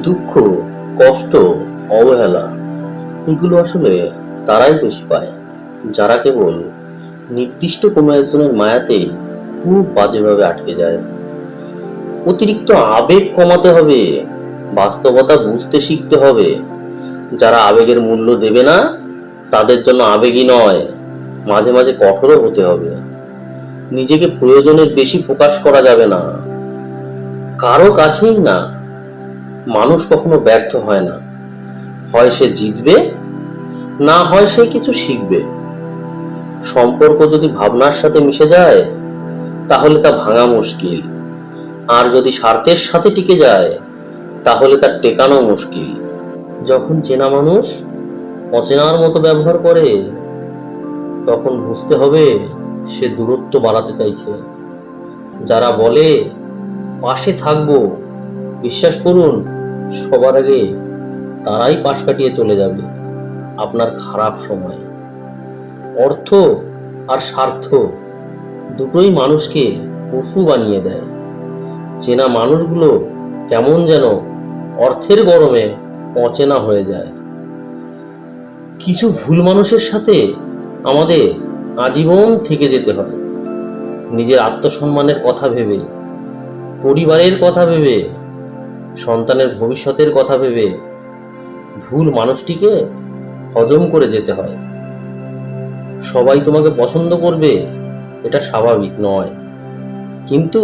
দুঃখ, কষ্ট, অবহেলা এগুলো আসলে তারাই বেশি পায় যারা কেবল নির্দিষ্ট কোনো একজনের মায়াতে খুব বাজেভাবে আটকে যায়। অতিরিক্ত আবেগ কমাতে হবে, বাস্তবতা বুঝতে শিখতে হবে। যারা আবেগের মূল্য দেবে না তাদের জন্য আবেগই নয়, মাঝে মাঝে কঠোরও হতে হবে। নিজেকে প্রয়োজনের বেশি প্রকাশ করা যাবে না, কারো কাছেই না। মানুষ কখনো ব্যর্থ হয় না, হয় সে জিতবে, না হয় সে কিছু শিখবে। সম্পর্ক যদি ভাবনার সাথে মিশে যায় তাহলে তা ভাঙা মুশকিল, আর যদি স্বার্থের সাথে টিকে যায় তাহলে তা টেকানো মুশকিল। যখন চেনা মানুষ অচেনার মতো ব্যবহার করে তখন বুঝতে হবে সে দূরত্ব বাড়াতে চাইছে। যারা বলে পাশে থাকবো, বিশ্বাস করুন, সবার আগে তারাই পাশ কাটিয়ে চলে যাবে আপনার খারাপ সময়। অর্থ আর স্বার্থ দুটোই মানুষকে পশু বানিয়ে দেয়। চেনা মানুষগুলো কেমন যেন অর্থের গরমে অচেনা হয়ে যায়। কিছু ভুল মানুষের সাথে আমাদের আজীবন থেকে যেতে হয়, নিজের আত্মসম্মানের কথা ভেবে, পরিবারের কথা ভেবে, সন্তানের ভবিষ্যতের কথা ভেবে ভুল মানুষটিকে হজম করে যেতে হয়। সবাই তোমাকে পছন্দ করবে এটা স্বাভাবিক নয়, কিন্তু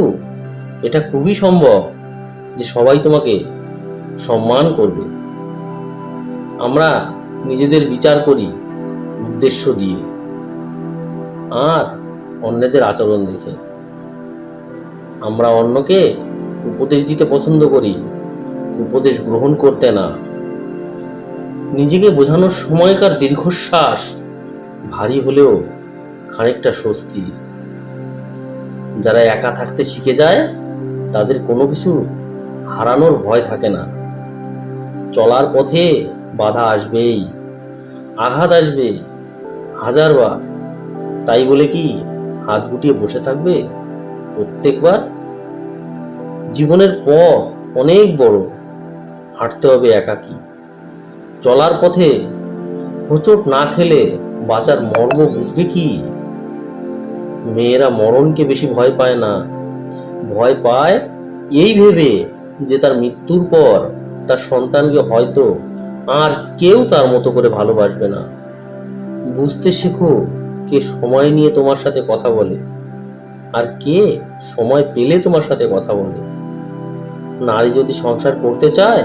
এটা খুবই সম্ভব যে সবাই তোমাকে সম্মান করবে। আমরা নিজেদের বিচার করি উদ্দেশ্য দিয়ে আর অন্যদের আচরণ দেখে। আমরা অন্যকে উপদেশ দিতে পছন্দ করি, উপদেশ গ্রহণ করতে না। নিজেকে বোঝানোর সময়কার দীর্ঘশ্বাস ভারী হলেও খানিকটা স্বস্তি। যারা একা থাকতে শিখে যায় তাদের কোনো কিছু হারানোর ভয় থাকে না। চলার পথে বাধা আসবেই, আঘাত আসবে হাজারবার। তাই বলে কি হাত গুটিয়ে বসে থাকবে প্রত্যেকবার? জীবনের পথ অনেক বড়, হাঁটতে হবে একাকী। চলার পথে হোঁচট না খেলে বাঁচার মর্ম বুঝবে কি? মেয়েরা মরণকে বেশি ভয় পায় না, ভয় পায় এই ভেবে যে তার মৃত্যুর পর তার সন্তানকে হয়তো আর কেউ তার মতো করে ভালোবাসবে না। বুঝতে শেখো কে সময় নিয়ে তোমার সাথে কথা বলে আর কে সময় পেলে তোমার সাথে কথা বলে। নারী যদি সংসার করতে চায়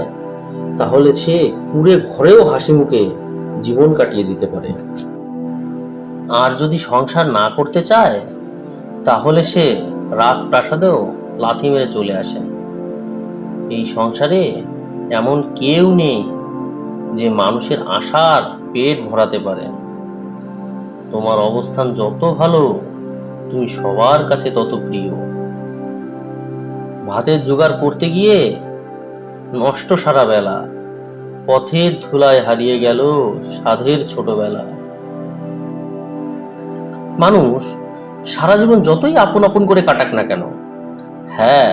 তাহলে সে কুঁড়ে ঘরেও হাসি মুখে জীবন কাটিয়ে দিতে পারে, আর যদি সংসার না করতে চায় তাহলে সে রাজপ্রাসাদেও লাথি মেরে চলে আসে। এই সংসারে এমন কেউ নেই যে মানুষের আশার পেট ভরাতে পারে। তোমার অবস্থান যত ভালো তুমি সবার কাছে তত প্রিয়। ভাতের জোগাড় করতে গিয়ে নষ্ট সারা বেলা, পথের ধুলায় হারিয়ে গেল সাধের ছোটবেলা। মানুষ সারা জীবন যতই আপন আপন করে কাটাক না কেন, হ্যাঁ,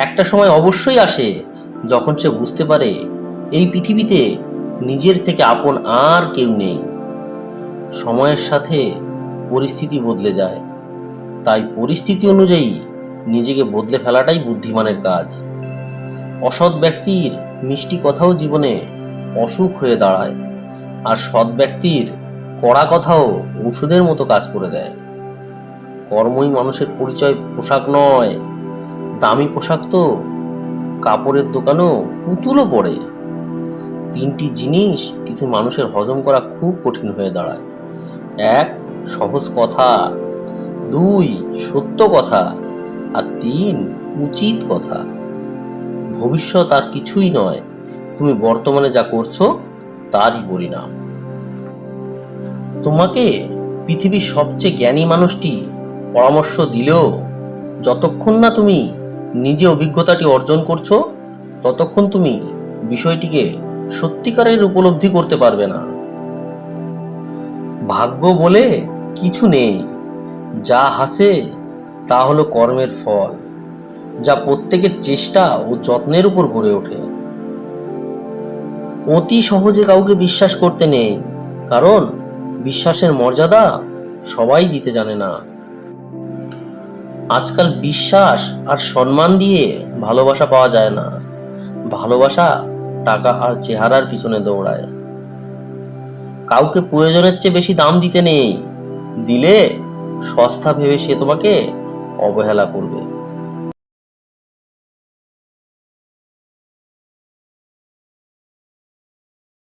একটা সময় অবশ্যই আসে যখন সে বুঝতে পারে এই পৃথিবীতে নিজের থেকে আপন আর কেউ নেই। সময়ের সাথে পরিস্থিতি বদলে যায়, তাই পরিস্থিতি অনুযায়ী নিজেকে বদলে ফেলাটাই বুদ্ধিমানের কাজ। অসৎ ব্যক্তির মিষ্টি কথাও জীবনে অসুখ হয়ে দাঁড়ায়, আর সৎ ব্যক্তির কড়া কথাও ঔষধের মতো কাজ করে দেয়। কর্মই মানুষের পরিচয়, পোশাক নয়। দামি পোশাক তো কাপড়ের দোকানও পুতুলও পড়ে। তিনটি জিনিস কিছু মানুষের হজম করা খুব কঠিন হয়ে দাঁড়ায়: এক, সহজ কথা; দুই, সত্য কথা; আর তিন, উচিত কথা। ভবিষ্যৎ আর কিছুই নয়, তুমি বর্তমানে যা করছো তারই পরিণাম। তোমাকে পৃথিবীর সবচেয়ে জ্ঞানী মানুষটি পরামর্শ দিলেও যতক্ষণ না তুমি নিজে অভিজ্ঞতাটি অর্জন করছো ততক্ষণ তুমি বিষয়টিকে সত্যিকারের উপলব্ধি করতে পারবে না। ভাগ্য বলে কিছু নেই, যা আছে তা হলো কর্মের ফল, যা প্রত্যেকের চেষ্টা ও যত্নের উপর গড়ে ওঠে। অতি সহজে কাউকে বিশ্বাস করতে নেই, কারণ বিশ্বাসের মর্যাদা সবাই দিতে জানে না। আজকাল বিশ্বাস আর সম্মান দিয়ে ভালোবাসা পাওয়া যায় না, ভালোবাসা টাকা আর চেহারার পিছনে দৌড়ায়। কাউকে প্রয়োজনের চেয়ে বেশি দাম দিতে নেই, দিলে সস্তা ভেবে সে তোমাকে অবহেলা করবে।